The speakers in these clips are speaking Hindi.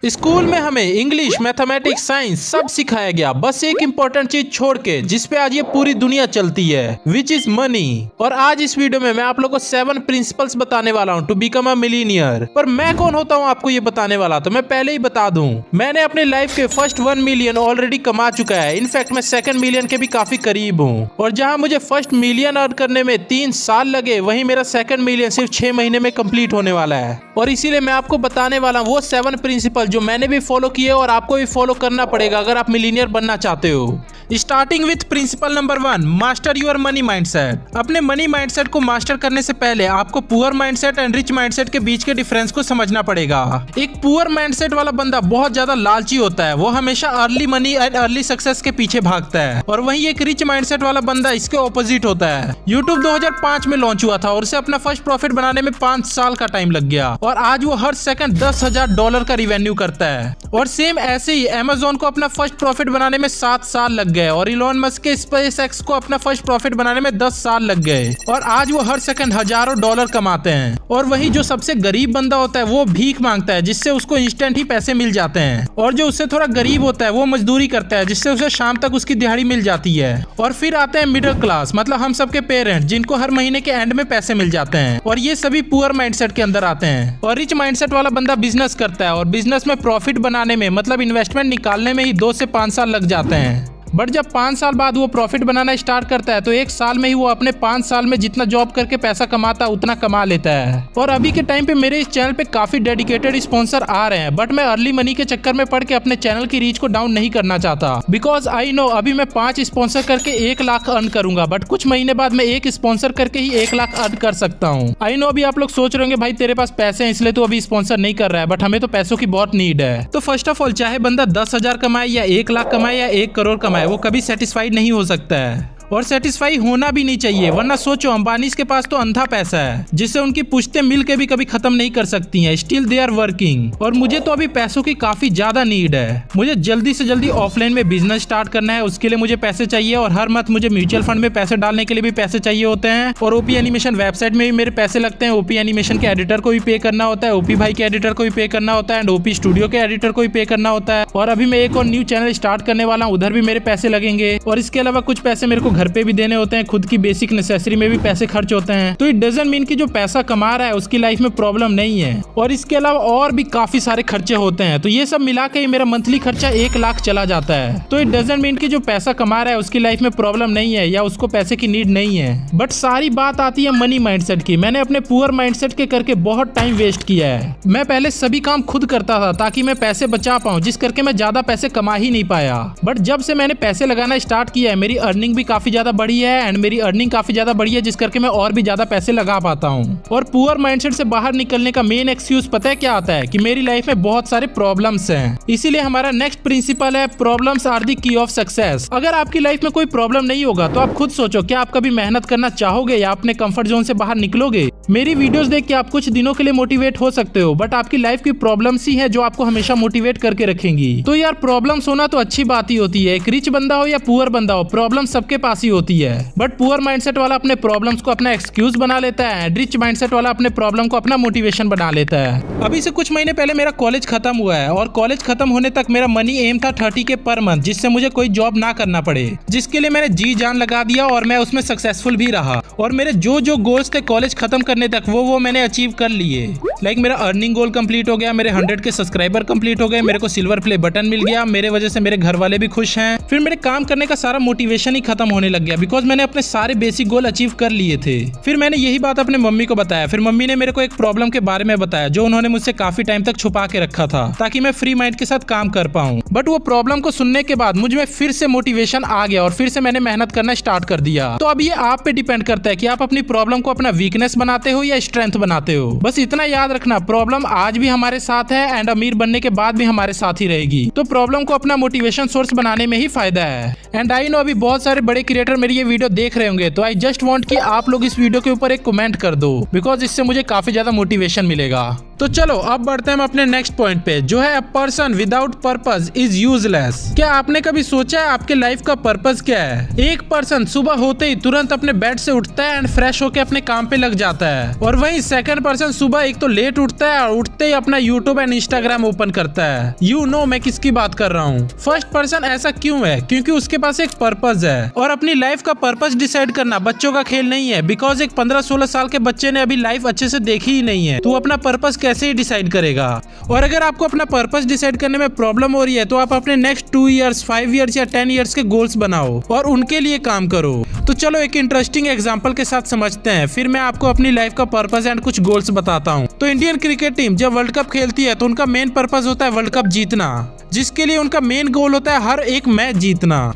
स्कूल में हमें इंग्लिश, मैथमेटिक्स, साइंस सब सिखाया गया, बस एक इम्पोर्टेंट चीज छोड़ के जिसपे आज ये पूरी दुनिया चलती है, विच इज मनी। और आज इस वीडियो में मैं आप लोगों को 7 प्रिंसिपल्स बताने वाला हूँ टू बिकम अ मिलीनियर। पर मैं कौन होता हूँ आपको ये बताने वाला, तो मैं पहले ही बता दूं, मैंने अपने लाइफ के फर्स्ट 1 मिलियन ऑलरेडी कमा चुका है। इनफैक्ट मैं 2nd मिलियन के भी काफी करीब हूँ। और जहाँ मुझे फर्स्ट मिलियन अर्न करने में 3 साल लगे, वहीं मेरा 2nd मिलियन सिर्फ 6 महीने में कंप्लीट होने वाला है। और इसीलिए मैं आपको बताने वाला हूँ वो 7 प्रिंसिपल जो मैंने भी फॉलो किए और आपको भी फॉलो करना पड़ेगा अगर आप मिलीनियर बनना चाहते हो। Starting with principle number 1, master your money mindset. अपने मनी माइंडसेट को मास्टर करने से पहले आपको poor mindset and rich mindset के बीच के डिफरेंस को समझना पड़ेगा। एक पुअर माइंडसेट वाला बंदा बहुत ज्यादा लालची होता है, वो हमेशा early money and early success के पीछे भागता है। और वहीं एक रिच माइंडसेट वाला बंदा इसके ऑपोजिट होता है। यूट्यूब 2005 में लॉन्च हुआ था और उसे अपना फर्स्ट प्रॉफिट बनाने में 5 साल का टाइम लग गया और आज वो हर सेकंड $10,000 का रिवेन्यू करता है। और सेम ऐसे ही Amazon को अपना फर्स्ट प्रॉफिट बनाने में 7 साल लग गए और इलॉन मस्क के SpaceX को अपना फर्स्ट प्रॉफिट बनाने में 10 साल लग गए और आज वो हर सेकंड हजारों डॉलर कमाते हैं। और वही जो सबसे गरीब बंदा होता है वो भीख मांगता है, जिससे उसको इंस्टेंट ही पैसे मिल जाते हैं। और जो उससे थोड़ा गरीब होता है वो मजदूरी करता है, जिससे उसे शाम तक उसकी दिहाड़ी मिल जाती है। और फिर आते हैं मिडिल क्लास, मतलब हम सबके पेरेंट्स, जिनको हर महीने के एंड में पैसे मिल जाते हैं। और ये सभी पुअर माइंडसेट के अंदर आते हैं। और रिच माइंडसेट वाला बंदा बिजनेस करता है और बिजनेस में प्रॉफिट बनाने में, मतलब इन्वेस्टमेंट निकालने में ही 2 से 5 साल लग जाते हैं। बट जब 5 साल बाद वो प्रॉफिट बनाना स्टार्ट करता है तो 1 साल में ही वो अपने 5 साल में जितना जॉब करके पैसा कमाता है उतना कमा लेता है। और अभी के टाइम पे मेरे इस चैनल पे काफी डेडिकेटेड स्पॉन्सर आ रहे हैं, बट मैं अर्ली मनी के चक्कर में पड़ के अपने चैनल की रीच को डाउन नहीं करना चाहता। बिकॉज आई नो अभी मैं 5 स्पॉन्सर करके 1 लाख अर्न करूंगा, बट कुछ महीने बाद मैं 1 स्पॉन्सर करके ही 1 लाख अर्न कर सकता हूँ। आई नो अभी आप लोग सोच रहे होंगे भाई तेरे पास पैसे हैं इसलिए तो अभी स्पॉन्सर नहीं कर रहा है, बट हमें तो पैसों की बहुत नीड है। तो फर्स्ट ऑफ ऑल, चाहे बंदा 10,000 कमाए या 1 लाख कमाए या 1 करोड़ कमाए, वो कभी सेटिस्फाइड नहीं हो सकता है और सेटिस्फाई होना भी नहीं चाहिए। वरना सोचो, अंबानी के पास तो अंधा पैसा है जिससे उनकी पुश्तें मिल के भी कभी खत्म नहीं कर सकती हैं। Still they are working. और मुझे तो अभी पैसों की काफी ज्यादा नीड है। मुझे जल्दी से जल्दी ऑफलाइन में बिजनेस स्टार्ट करना है, उसके लिए मुझे पैसे चाहिए। और हर मंथ मुझे म्यूचुअल फंड में पैसे डालने के लिए भी पैसे चाहिए होते हैं। और ओपी एनिमेशन वेबसाइट में भी मेरे पैसे लगते हैं। ओपी एनिमेशन के एडिटर को भी पे करना होता है, ओपी भाई के एडिटर को भी पे करना होता है एंड ओपी स्टूडियो के एडिटर को भी पे करना होता है। और अभी मैं एक और न्यू चैनल स्टार्ट करने वाला हूँ, उधर भी मेरे पैसे लगेंगे। और इसके अलावा कुछ पैसे मेरे को घर पे भी देने होते हैं, खुद की बेसिक नेसेसरी में भी पैसे खर्च होते हैं। तो इट डजंट मीन कि जो पैसा कमा रहा है उसकी लाइफ में प्रॉब्लम नहीं है। और इसके अलावा और भी काफी सारे खर्चे होते हैं, तो ये सब मिला के ही मेरा मंथली खर्चा 1 लाख चला जाता है। तो इट डजंट मीन कि जो पैसा कमा रहा है उसकी लाइफ में प्रॉब्लम नहीं है या उसको पैसे की नीड नहीं है। बट सारी बात आती है मनी माइंडसेट की। मैंने अपने पुअर माइंडसेट के करके बहुत टाइम वेस्ट किया है। मैं पहले सभी काम खुद करता था ताकि मैं पैसे बचा पाऊं, जिस करके मैं ज्यादा पैसे कमा ही नहीं पाया। बट जब से मैंने पैसे लगाना स्टार्ट किया है, मेरी अर्निंग भी काफी ज्यादा बढ़ी है एंड मेरी अर्निंग काफी ज्यादा बढ़ी है, जिस करके मैं और भी ज्यादा पैसे लगा पाता हूँ। और पुअर माइंडसेट से बाहर निकलने का मेन एक्सक्यूज पता है क्या आता है, कि मेरी लाइफ में बहुत सारे प्रॉब्लम्स हैं। इसीलिए हमारा नेक्स्ट प्रिंसिपल है, problems are the key of success. अगर आपकी लाइफ में कोई प्रॉब्लम नहीं होगा तो आप खुद सोचो, क्या आप कभी मेहनत करना चाहोगे या अपने कंफर्ट जोन से बाहर निकलोगे? मेरी वीडियोस देख के आप कुछ दिनों के लिए मोटिवेट हो सकते हो, बट आपकी लाइफ की प्रॉब्लम्स ही है जो आपको हमेशा मोटिवेट करके रखेंगी। तो यार प्रॉब्लम्स होना तो अच्छी बात ही होती है। एक रिच बंदा हो या पुअर बंदा हो, प्रॉब्लम सबके पास ही होती है। बट पुअर माइंडसेट वाला अपने प्रॉब्लम्स को अपना एक्सक्यूज बना लेता है, रिच माइंडसेट वाला अपने प्रॉब्लम को अपना मोटिवेशन बना लेता है। अभी से कुछ महीने पहले मेरा कॉलेज खत्म हुआ है और कॉलेज खत्म होने तक मेरा मनी एम था 30K पर मंथ, जिससे मुझे कोई जॉब ना करना पड़े, जिसके लिए मैंने जी जान लगा दिया और मैं उसमें सक्सेसफुल भी रहा। और मेरे जो जो गोल्स थे कॉलेज खत्म करने तक वो मैंने अचीव कर लिए। लाइक मेरा अर्निंग गोल कंप्लीट हो गया, मेरे 100 के सब्सक्राइबर कंप्लीट हो गए, मेरे को सिल्वर प्ले बटन मिल गया, मेरे वजह से मेरे घर वाले भी खुश हैं। फिर मेरे काम करने का सारा मोटिवेशन ही खत्म होने लग गया, बिकॉज मैंने अपने सारे बेसिक गोल अचीव कर लिए थे। फिर मैंने यही बात अपने मम्मी को बताया। फिर मम्मी ने मेरे को एक प्रॉब्लम के बारे में बताया जो उन्होंने मुझसे काफी टाइम तक छुपा के रखा था, ताकि मैं फ्री माइंड के साथ काम कर पाऊं। बट वो प्रॉब्लम को सुनने के बाद मुझ में फिर से मोटिवेशन आ गया और फिर से मैंने मेहनत करना स्टार्ट कर दिया। तो अब ये आप पे डिपेंड करता है कि आप अपनी प्रॉब्लम को अपना वीकनेस बनाते हो या स्ट्रेंथ बनाते हो। बस इतना याद रखना, प्रॉब्लम आज भी हमारे साथ है एंड अमीर बनने के बाद भी हमारे साथ ही रहेगी। तो प्रॉब्लम को अपना मोटिवेशन सोर्स बनाने में ही फायदा है। एंड आई नो अभी बहुत सारे बड़े क्रिएटर मेरी ये वीडियो देख रहे होंगे, तो आई जस्ट वांट कि आप लोग इस वीडियो के ऊपर एक कमेंट कर दो, बिकॉज इससे मुझे काफी ज्यादा मोटिवेशन मिलेगा। तो चलो अब बढ़ते हैं हम अपने नेक्स्ट पॉइंट पे, जो है a person without purpose is useless. क्या आपने कभी सोचा है आपके लाइफ का पर्पस क्या है? एक पर्सन सुबह होते ही तुरंत अपने बेड से उठता है एंड फ्रेश होकर अपने काम पे लग जाता है, और वहीं सेकंड पर्सन सुबह एक तो लेट उठता है और उठते ही अपना यूट्यूब एंड इंस्टाग्राम ओपन करता है। यू नो मैं किसकी बात कर रहा हूँ। फर्स्ट पर्सन ऐसा क्यों है? क्योंकि उसके पास एक पर्पस है, और अपनी लाइफ का पर्पस डिसाइड करना बच्चों का खेल नहीं है, बिकॉज एक 15-16 साल के बच्चे ने अभी लाइफ अच्छे से देखी ही नहीं है, तो अपना पर्पस कैसे ही डिसाइड करेगा। और अगर आपको अपना पर्पस डिसाइड करने में प्रॉब्लम हो रही है तो आप अपने नेक्स्ट 2 इयर्स, 5 इयर्स या 10 इयर्स के गोल्स बनाओ और उनके लिए काम करो। तो चलो एक इंटरेस्टिंग एग्जांपल के साथ समझते हैं, फिर मैं आपको अपनी लाइफ का पर्पस एंड कुछ गोल्स बताता हूँ। तो इंडियन क्रिकेट टीम जब वर्ल्ड कप खेलती है तो उनका मेन पर्पस होता है वर्ल्ड कप जीतना, जिसके लिए उनका मेन गोल होता है हर एक मैच जीतना।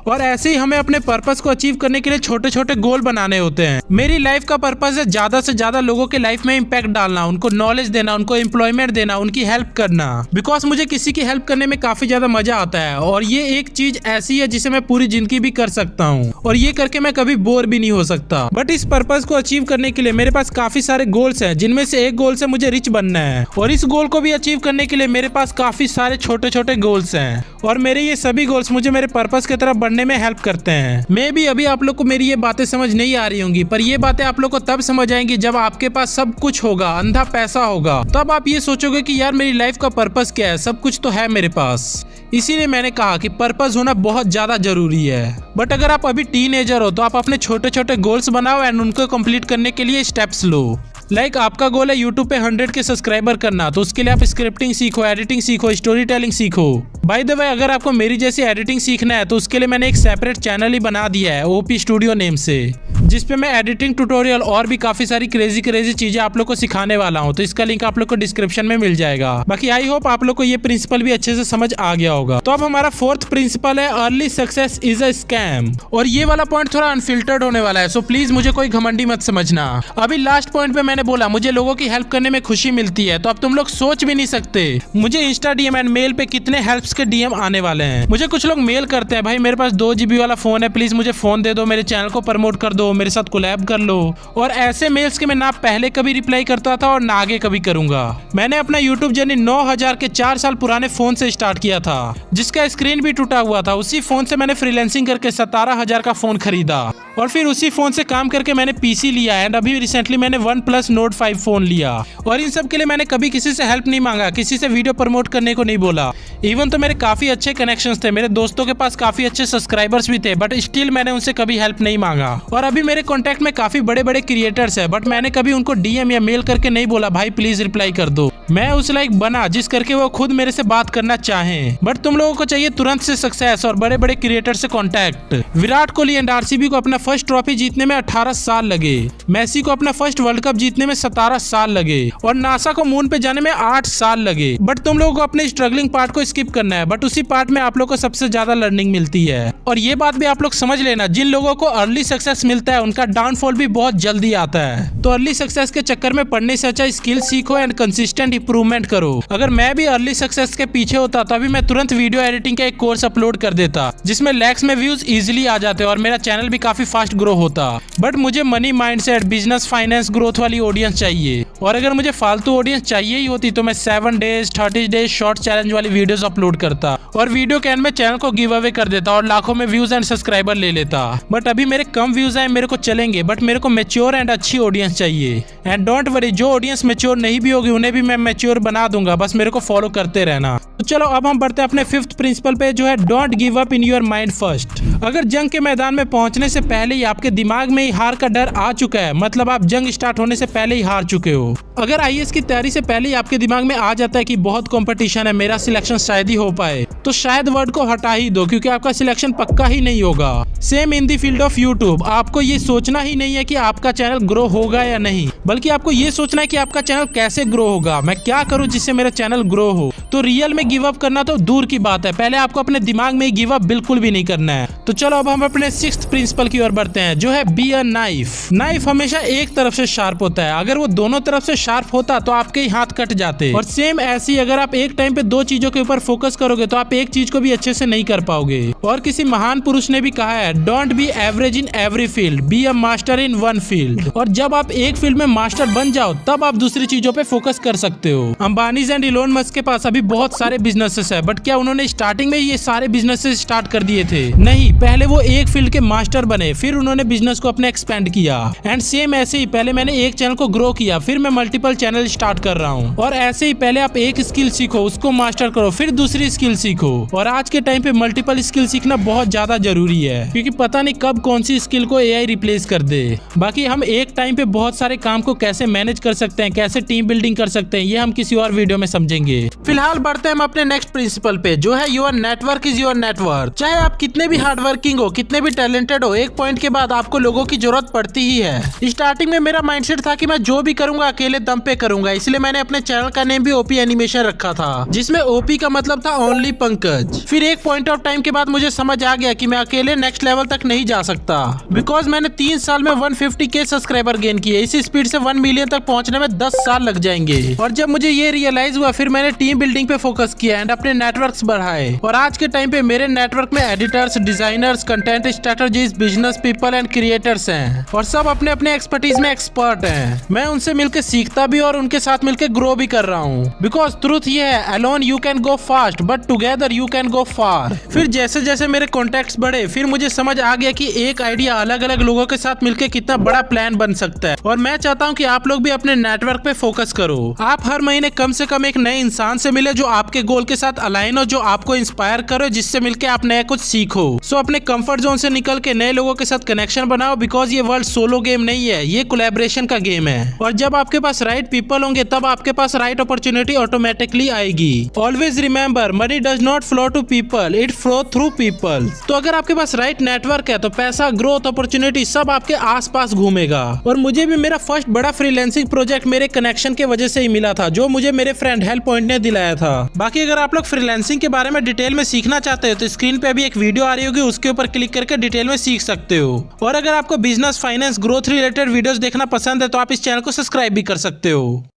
और ऐसे ही हमें अपने पर्पस को अचीव करने के लिए छोटे छोटे गोल बनाने होते हैं। मेरी लाइफ का पर्पस है ज्यादा से ज्यादा लोगों के लाइफ में इम्पैक्ट डालना, उनको नॉलेज देना, उनको एम्प्लॉयमेंट देना, उनकी हेल्प करना, बिकॉज मुझे किसी की हेल्प करने में काफी ज्यादा मजा आता है, और ये एक चीज ऐसी है जिसे मैं पूरी जिंदगी भी कर सकता हूँ, और ये करके मैं कभी बोर भी नहीं हो सकता। बट इस पर्पस को अचीव करने के लिए मेरे पास काफी सारे गोल्स हैं, जिनमें से एक गोल से मुझे रिच बनना है, और इस गोल को भी अचीव करने के लिए मेरे पास काफी सारे छोटे छोटे गोल्स हैं, और मेरे ये सभी गोल्स मुझे मेरे पर्पस की तरफ बढ़ने में हेल्प करते हैं। मे भी अभी आप लोग को मेरी ये बातें समझ नहीं आ रही होंगी, पर ये बातें आप लोग को तब समझ आएंगी जब आपके पास सब कुछ होगा, अंधा पैसा होगा, तब आप ये सोचोगे कि यार मेरी लाइफ का पर्पस क्या है, सब कुछ तो है मेरे पास। इसीलिए मैंने कहा कि पर्पस होना बहुत ज्यादा जरूरी है। बट अगर आप अभी टीनेजर हो तो आप अपने छोटे छोटे गोल्स बनाओ एंड उनको कंप्लीट करने के लिए स्टेप्स लो। लाइक आपका गोल है यूट्यूब पे 100 के सब्सक्राइबर करना, तो उसके लिए आप स्क्रिप्टिंग सीखो, एडिटिंग सीखो, स्टोरी टेलिंग सीखो। बाय द वे अगर आपको मेरी जैसी एडिटिंग सीखना है तो उसके लिए मैंने एक सेपरेट चैनल ही बना दिया है ओपी स्टूडियो नेम से, जिसपे मैं एडिटिंग ट्यूटोरियल और भी काफी सारी क्रेजी चीजें आप लोग को सिखाने वाला हूँ। तो इसका लिंक आप लोग को डिस्क्रिप्शन में मिल जाएगा। बाकी आई होप आप लोग को ये प्रिंसिपल भी अच्छे से समझ आ गया होगा। तो अब हमारा फोर्थ प्रिंसिपल है early success is a scam, और ये वाला पॉइंट थोड़ा अनफिल्टर्ड होने वाला है, सो प्लीज मुझे कोई घमंडी मत समझना। अभी लास्ट पॉइंट पे मैंने बोला मुझे लोगों की हेल्प करने में खुशी मिलती है, तो अब तुम लोग सोच भी नहीं सकते मुझे इंस्टा डीएम एंड मेल पे कितने हेल्प्स के डीएम आने वाले हैं। मुझे कुछ लोग मेल करते हैं, भाई मेरे पास 2 GB वाला फोन है, प्लीज मुझे फोन दे दो, मेरे चैनल को प्रमोट कर दो, मेरे साथ कोलैब कर लो। और ऐसे मेल्स के मैं ना पहले कभी रिप्लाई करता था और ना आगे कभी करूंगा। मैंने अपना यूट्यूब जर्नी 9000 के 4 साल पुराने फोन से स्टार्ट किया था, जिसका स्क्रीन भी टूटा हुआ था। उसी फोन से मैंने फ्रीलांसिंग करके 17,000 का फोन खरीदा, और फिर उसी फोन से काम करके मैंने पीसी लिया, एंड अभी रिसेंटली मैंने OnePlus Nord 5 फोन लिया। और इन सब के लिए मैंने कभी किसी से हेल्प नहीं मांगा, किसी से वीडियो प्रमोट करने को नहीं बोला। इवन तो मेरे काफी अच्छे कनेक्शंस थे, मेरे दोस्तों के पास काफी अच्छे सब्सक्राइबर्स भी थे, बट स्टिल मैंने उनसे कभी हेल्प नहीं मांगा। और अभी मेरे कॉन्टेक्ट में काफी बड़े बड़े क्रिएटर्स है, बट मैंने कभी उनको डीएम या मेल करके नहीं बोला भाई प्लीज रिप्लाई कर दो। मैं उस लाइक बना जिस करके वो खुद मेरे से बात करना चाहें। बट तुम लोगों को चाहिए तुरंत से सक्सेस और बड़े बड़े क्रिएटर से contact. Virat Kohli and RCB को अपना फर्स्ट ट्रॉफी जीतने में 18 साल लगे, मेसी को अपना फर्स्ट वर्ल्ड कप जीतने में 17 साल लगे, और नासा को मून पे जाने में 8 साल लगे। बट तुम लोगों को अपने स्ट्रगलिंग पार्ट को स्किप करना है, बट उसी पार्ट में आप लोग को सबसे ज्यादा लर्निंग मिलती है। और ये बात भी आप लोग समझ लेना, जिन लोगों को अर्ली सक्सेस मिलता है उनका डाउनफॉल भी बहुत जल्दी आता है। तो अर्ली सक्सेस के चक्कर में पढ़ने से अच्छा स्किल सीखो एंड कंसिस्टेंट इंप्रूवमेंट करो। अगर मैं भी अर्ली सक्सेस के पीछे होता तो अभी मैं तुरंत वीडियो एडिटिंग का एक कोर्स अपलोड कर देता, जिसमें लैक्स में व्यूज इजीली आ जाते और मेरा चैनल भी काफी फास्ट ग्रो होता। बट मुझे money mindset, business, finance, growth वाली ऑडियंस चाहिए, और अगर मुझे फालतू ऑडियंस चाहिए ही होती तो मैं 7 डेज 30 डेज शॉर्ट चैलेंज वाली वीडियोस अपलोड करता, और वीडियो के एंड में चैनल को गिव अवे कर देता और लाखों में व्यूज एंड सब्सक्राइबर ले लेता। बट अभी मेरे कम व्यूज आए मेरे को चलेंगे, बट मेरे को मैच्योर एंड अच्छी ऑडियंस चाहिए। एंड डोंट वरी, जो ऑडियंस मैच्योर नहीं भी होगी उन्हें भी मैं मैच्योर बना दूंगा, बस मेरे को फॉलो करते रहना। तो चलो अब हम बढ़ते हैं अपने 5th प्रिंसिपल पे, जो है don't give up in your mind first. अगर जंग के मैदान में पहुंचने से पहले ही आपके दिमाग में ही हार का डर आ चुका है, मतलब आप जंग स्टार्ट होने से पहले ही हार चुके हो। अगर आईएएस की तैयारी से पहले ही आपके दिमाग में आ जाता है कि बहुत कंपटीशन है, मेरा सिलेक्शन शायद ही हो पाए, तो शायद वर्ड को हटा ही दो, क्योंकि आपका सिलेक्शन पक्का ही नहीं होगा। Same in the field of YouTube, आपको ये सोचना ही नहीं है कि आपका चैनल ग्रो होगा या नहीं, बल्कि आपको ये सोचना है कि आपका चैनल कैसे ग्रो होगा, मैं क्या करूं जिससे मेरा चैनल ग्रो हो। तो रियल में गिव अप करना तो दूर की बात है, पहले आपको अपने दिमाग में गिव अप बिल्कुल भी नहीं करना है। तो चलो अब हम अपने 6th प्रिंसिपल की ओर बढ़ते हैं, जो है बी अ नाइफ। नाइफ हमेशा एक तरफ से शार्प होता है, अगर वो दोनों तरफ से शार्प होता तो आपके ही हाथ कट जाते। और सेम ऐसी अगर आप एक टाइम पे दो चीजों के ऊपर फोकस करोगे तो आप एक चीज को भी अच्छे से नहीं कर पाओगे। और किसी महान पुरुष ने भी कहा है, don't be average in every field, be a master in one field. और जब आप एक फील्ड में मास्टर बन जाओ तब आप दूसरी चीजों पे फोकस कर सकते हो। अंबानीज एंड इलोन मस्क के पास अभी बहुत सारे बिजनेसेस है, बट क्या उन्होंने स्टार्टिंग में ये सारे बिजनेसेस स्टार्ट कर दिए थे? नहीं, पहले वो एक फील्ड के मास्टर बने, फिर उन्होंने बिजनेस को अपने एक्सपेंड किया। एंड सेम ऐसे ही पहले मैंने एक चैनल को ग्रो किया, फिर मैं मल्टीपल चैनल स्टार्ट कर रहा हूँ। और ऐसे ही पहले आप एक स्किल सीखो, उसको मास्टर करो, फिर दूसरी स्किल सीखो। और आज के टाइम पे मल्टीपल स्किल सीखना बहुत ज्यादा जरूरी है, क्योंकि पता नहीं कब कौन सी स्किल को एआई रिप्लेस कर दे। बाकी हम एक टाइम पे बहुत सारे काम को कैसे मैनेज कर सकते हैं, कैसे टीम बिल्डिंग कर सकते हैं, ये हम किसी और वीडियो में समझेंगे। फिलहाल बढ़ते हैं हम अपने नेक्स्ट प्रिंसिपल पे, जो है your network is your network. चाहे आप कितने भी हार्ड वर्किंग हो, कितने भी टैलेंटेड हो, एक पॉइंट के बाद आपको लोगों की जरूरत पड़ती ही है। स्टार्टिंग में मेरा माइंडसेट था कि मैं जो भी करूंगा अकेले दम पे करूंगा, इसलिए मैंने अपने चैनल का नेम भी ओपी एनिमेशन रखा था, जिसमें ओपी का मतलब था ओनली पंकज। फिर एक पॉइंट ऑफ टाइम के बाद मुझे समझ आ गया कि मैं अकेले नेक्स्ट लेवल तक नहीं जा सकता, बिकॉज मैंने 3 साल में 150K सब्सक्राइबर गेन किए। इसी स्पीड से 1 मिलियन तक पहुंचने में 10 साल लग जाएंगे। और जब मुझे ये रियलाइज हुआ, फिर मैंने टीम बिल्डिंग पे फोकस किया एंड अपने नेटवर्क्स बढ़ाए। और आज के टाइम पे मेरे नेटवर्क में editors, designers, content strategies, business people and creators हैं, और सब अपने अपने एक्सपर्टीज में एक्सपर्ट हैं। मैं उनसे मिलकर सीखता भी और उनके साथ मिलकर ग्रो भी कर रहा हूँ, बिकॉज ट्रूथ ये है, alone you can go fast but together you can go far. फिर जैसे जैसे मेरे कॉन्टेक्ट्स बढ़े, फिर मुझे समझ आ गया कि एक आइडिया अलग अलग लोगों के साथ मिलकर कितना बड़ा प्लान बन सकता है। और मैं चाहता हूँ कि आप लोग भी अपने नेटवर्क पे फोकस करो। आप हर महीने कम से कम एक नए इंसान से मिले जो आपके गोल के साथ अलाइन हो, जो आपको इंस्पायर करो, जिससे मिलकर आप नया कुछ सीखो। सो अपने कंफर्ट जोन से निकल के नए लोगों के साथ कनेक्शन बनाओ, बिकॉज ये वर्ल्ड सोलो गेम नहीं है, ये कोलैबोरेशन का गेम है। और जब आपके पास राइट पीपल होंगे तब आपके पास राइट अपॉर्चुनिटी ऑटोमेटिकली आएगी। Always remember, money does not flow to people, it flow through people. तो अगर आपके पास राइट नेटवर्क है तो पैसा, ग्रोथ, अपॉर्चुनिटी सब आपके आसपास घूमेगा। और मुझे भी मेरा फर्स्ट बड़ा फ्रीलांसिंग प्रोजेक्ट मेरे कनेक्शन के वजह से ही मिला था, जो मुझे मेरे फ्रेंड हेल्प पॉइंट ने दिलाया था। बाकी अगर आप लोग फ्रीलांसिंग के बारे में डिटेल में सीखना चाहते हो तो स्क्रीन पे अभी एक वीडियो आ रही होगी, उसके ऊपर क्लिक करके डिटेल में सीख सकते हो। और अगर आपको business, finance, growth related videos देखना पसंद है तो आप इस चैनल को सब्सक्राइब भी कर सकते हो।